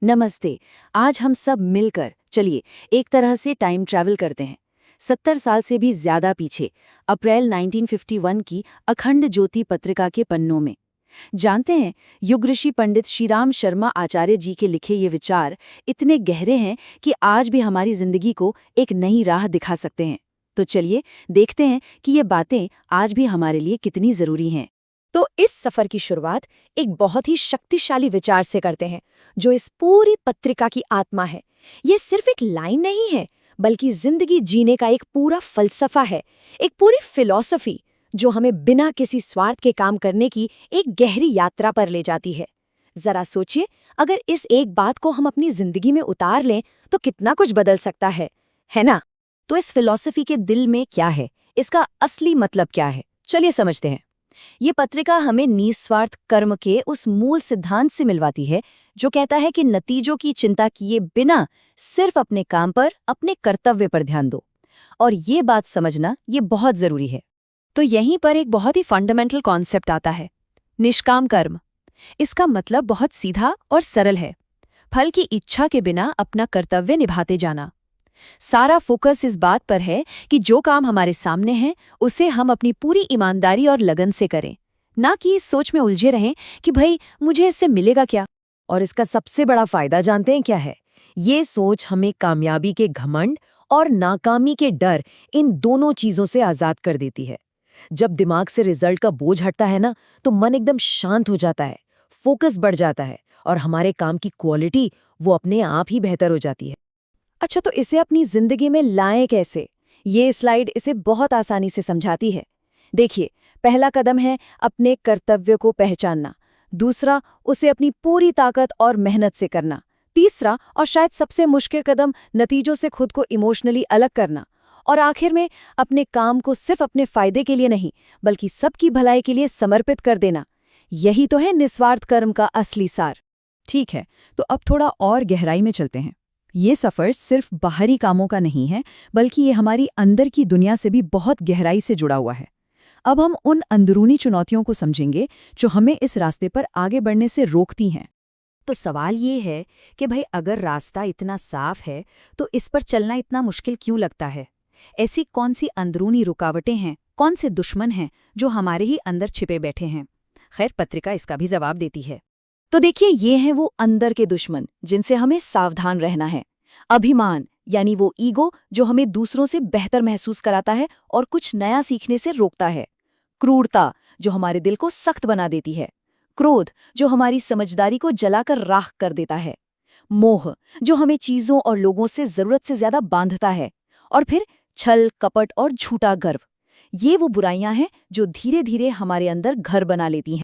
नमस्ते। आज हम सब मिलकर चलिए एक तरह से टाइम ट्रैवल करते हैं 70 साल से भी ज्यादा पीछे, अप्रैल 1951 की अखंड ज्योति पत्रिका के पन्नों में। जानते हैं, युग ऋषि पंडित श्रीराम शर्मा आचार्य जी के लिखे ये विचार इतने गहरे हैं कि आज भी हमारी जिंदगी को एक नई राह दिखा सकते हैं। तो चलिए देखते हैं कि ये बातें आज भी हमारे लिए कितनी जरूरी हैं। तो इस सफर की शुरुआत एक बहुत ही शक्तिशाली विचार से करते हैं, जो इस पूरी पत्रिका की आत्मा है। ये सिर्फ एक लाइन नहीं है, बल्कि जिंदगी जीने का एक पूरा फलसफा है, एक पूरी फिलॉसफी जो हमें बिना किसी स्वार्थ के काम करने की एक गहरी यात्रा पर ले जाती है। जरा सोचिए, अगर इस एक बात को हम अपनी जिंदगी में उतार लें तो कितना कुछ बदल सकता है ना? तो इस फिलॉसफी के दिल में क्या है, इसका असली मतलब क्या है, चलिए समझते हैं। ये पत्रिका हमें निस्वार्थ कर्म के उस मूल सिद्धांत से मिलवाती है, जो कहता है कि नतीजों की चिंता किए बिना सिर्फ अपने काम पर, अपने कर्तव्य पर ध्यान दो। और ये बात समझना ये बहुत जरूरी है। तो यहीं पर एक बहुत ही फंडामेंटल कॉन्सेप्ट आता है, निष्काम कर्म। इसका मतलब बहुत सीधा और सरल है, फल की इच्छा के बिना अपना कर्तव्य निभाते जाना। सारा फोकस इस बात पर है कि जो काम हमारे सामने है उसे हम अपनी पूरी ईमानदारी और लगन से करें, ना कि इस सोच में उलझे रहें कि भाई मुझे इससे मिलेगा क्या। और इसका सबसे बड़ा फायदा जानते हैं क्या है? ये सोच हमें कामयाबी के घमंड और नाकामी के डर, इन दोनों चीजों से आजाद कर देती है। जब दिमाग से रिजल्ट का बोझ हटता है ना, तो मन एकदम शांत हो जाता है, फोकस बढ़ जाता है और हमारे काम की क्वालिटी वो अपने आप ही बेहतर हो जाती है। अच्छा, तो इसे अपनी जिंदगी में लाएं कैसे? ये स्लाइड इसे बहुत आसानी से समझाती है। देखिए, पहला कदम है अपने कर्तव्य को पहचानना। दूसरा, उसे अपनी पूरी ताकत और मेहनत से करना। तीसरा और शायद सबसे मुश्किल कदम, नतीजों से खुद को इमोशनली अलग करना। और आखिर में अपने काम को सिर्फ अपने फायदे के लिए नहीं, बल्कि सबकी भलाई के लिए समर्पित कर देना। यही तो है निस्वार्थ कर्म का असली सार। ठीक है, तो अब थोड़ा और गहराई में चलते हैं। ये सफ़र सिर्फ बाहरी कामों का नहीं है, बल्कि ये हमारी अंदर की दुनिया से भी बहुत गहराई से जुड़ा हुआ है। अब हम उन अंदरूनी चुनौतियों को समझेंगे जो हमें इस रास्ते पर आगे बढ़ने से रोकती हैं। तो सवाल ये है कि भाई अगर रास्ता इतना साफ है तो इस पर चलना इतना मुश्किल क्यों लगता है? ऐसी कौन सी अंदरूनी रुकावटें हैं, कौन से दुश्मन हैं जो हमारे ही अंदर छिपे बैठे हैं? खैर, पत्रिका इसका भी जवाब देती है। तो देखिए, ये हैं वो अंदर के दुश्मन जिनसे हमें सावधान रहना है। अभिमान यानी वो ईगो जो हमें दूसरों से बेहतर महसूस कराता है और कुछ नया सीखने से रोकता है। क्रूरता जो हमारे दिल को सख्त बना देती है। क्रोध जो हमारी समझदारी को जलाकर राख कर देता है। मोह जो हमें चीजों और लोगों से जरूरत से ज्यादा बांधता है। और फिर छल, कपट और झूठा गर्व। ये वो बुराइयां हैं जो धीरे धीरे हमारे अंदर घर बना लेती हैं।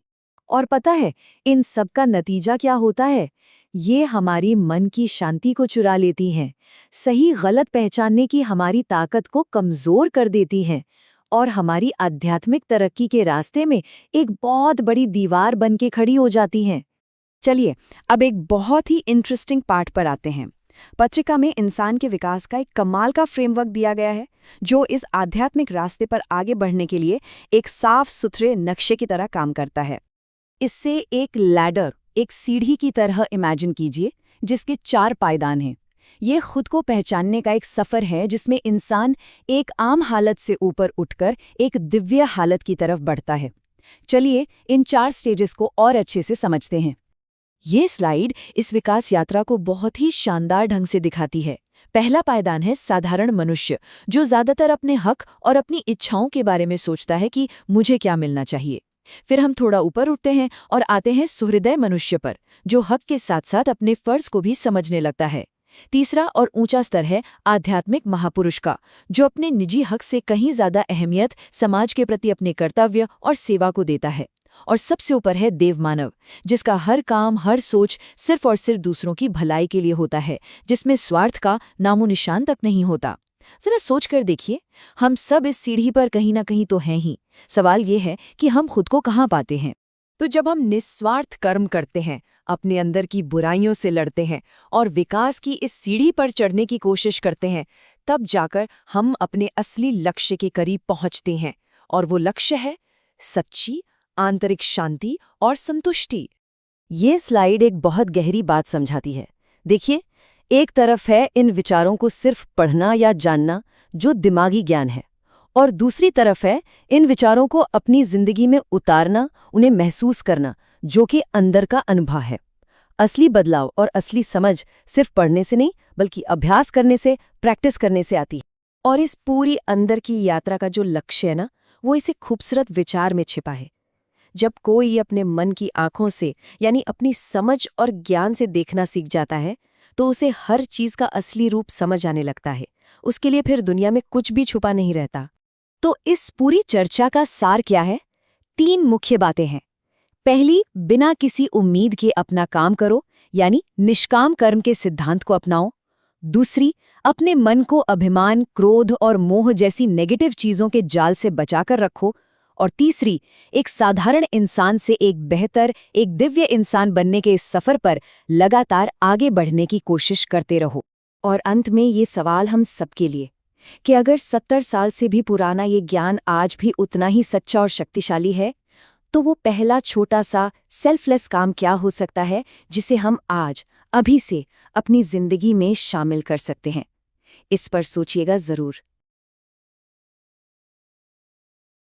और पता है, इन सब का नतीजा क्या होता है? ये हमारी मन की शांति को चुरा लेती हैं, सही गलत पहचानने की हमारी ताकत को कमजोर कर देती हैं और हमारी आध्यात्मिक तरक्की के रास्ते में एक बहुत बड़ी दीवार बन के खड़ी हो जाती हैं। चलिए, अब एक बहुत ही इंटरेस्टिंग पार्ट पर आते हैं। पत्रिका में इंसान के विकास का एक कमाल का फ्रेमवर्क दिया गया है, जो इस आध्यात्मिक रास्ते पर आगे बढ़ने के लिए एक साफ सुथरे नक्शे की तरह काम करता है। इससे एक लैडर, एक सीढ़ी की तरह इमेजिन कीजिए, जिसके 4 पायदान हैं। ये खुद को पहचानने का एक सफ़र है जिसमें इंसान एक आम हालत से ऊपर उठकर एक दिव्य हालत की तरफ बढ़ता है। चलिए इन 4 स्टेजेस को और अच्छे से समझते हैं। ये स्लाइड इस विकास यात्रा को बहुत ही शानदार ढंग से दिखाती है। पहला पायदान है साधारण मनुष्य, जो ज्यादातर अपने हक और अपनी इच्छाओं के बारे में सोचता है कि मुझे क्या मिलना चाहिए। फिर हम थोड़ा ऊपर उठते हैं और आते हैं सुहृदय मनुष्य पर, जो हक के साथ साथ अपने फर्ज को भी समझने लगता है। तीसरा और ऊंचा स्तर है आध्यात्मिक महापुरुष का, जो अपने निजी हक से कहीं ज्यादा अहमियत समाज के प्रति अपने कर्तव्य और सेवा को देता है। और सबसे ऊपर है देवमानव, जिसका हर काम, हर सोच सिर्फ और सिर्फ दूसरों की भलाई के लिए होता है, जिसमें स्वार्थ का नामो निशान तक नहीं होता। जरा सोच कर देखिए, हम सब इस सीढ़ी पर कहीं ना कहीं तो हैं ही। सवाल ये है कि हम खुद को कहाँ पाते हैं? तो जब हम निस्वार्थ कर्म करते हैं, अपने अंदर की बुराइयों से लड़ते हैं और विकास की इस सीढ़ी पर चढ़ने की कोशिश करते हैं, तब जाकर हम अपने असली लक्ष्य के करीब पहुंचते हैं। और वो लक्ष्य है सच्ची आंतरिक शांति और संतुष्टि। ये स्लाइड एक बहुत गहरी बात समझाती है। देखिए, एक तरफ है इन विचारों को सिर्फ पढ़ना या जानना, जो दिमागी ज्ञान है, और दूसरी तरफ है इन विचारों को अपनी जिंदगी में उतारना, उन्हें महसूस करना, जो कि अंदर का अनुभव है। असली बदलाव और असली समझ सिर्फ पढ़ने से नहीं, बल्कि अभ्यास करने से, प्रैक्टिस करने से आती है। और इस पूरी अंदर की यात्रा का जो लक्ष्य है ना, वो इसे खूबसूरत विचार में छिपा है। जब कोई अपने मन की आंखों से यानी अपनी समझ और ज्ञान से देखना सीख जाता है, तो उसे हर चीज का असली रूप समझ आने लगता है। उसके लिए फिर दुनिया में कुछ भी छुपा नहीं रहता। तो इस पूरी चर्चा का सार क्या है? 3 मुख्य बातें हैं। पहली, बिना किसी उम्मीद के अपना काम करो, यानी निष्काम कर्म के सिद्धांत को अपनाओ। दूसरी, अपने मन को अभिमान, क्रोध और मोह जैसी नेगेटिव चीजों के जाल से बचाकर रखो। और तीसरी, एक साधारण इंसान से एक बेहतर, एक दिव्य इंसान बनने के इस सफर पर लगातार आगे बढ़ने की कोशिश करते रहो। और अंत में ये सवाल हम सबके लिए, कि अगर 70 साल से भी पुराना ये ज्ञान आज भी उतना ही सच्चा और शक्तिशाली है, तो वो पहला छोटा सा सेल्फलेस काम क्या हो सकता है जिसे हम आज, अभी से अपनी जिंदगी में शामिल कर सकते हैं? इस पर सोचिएगा जरूर।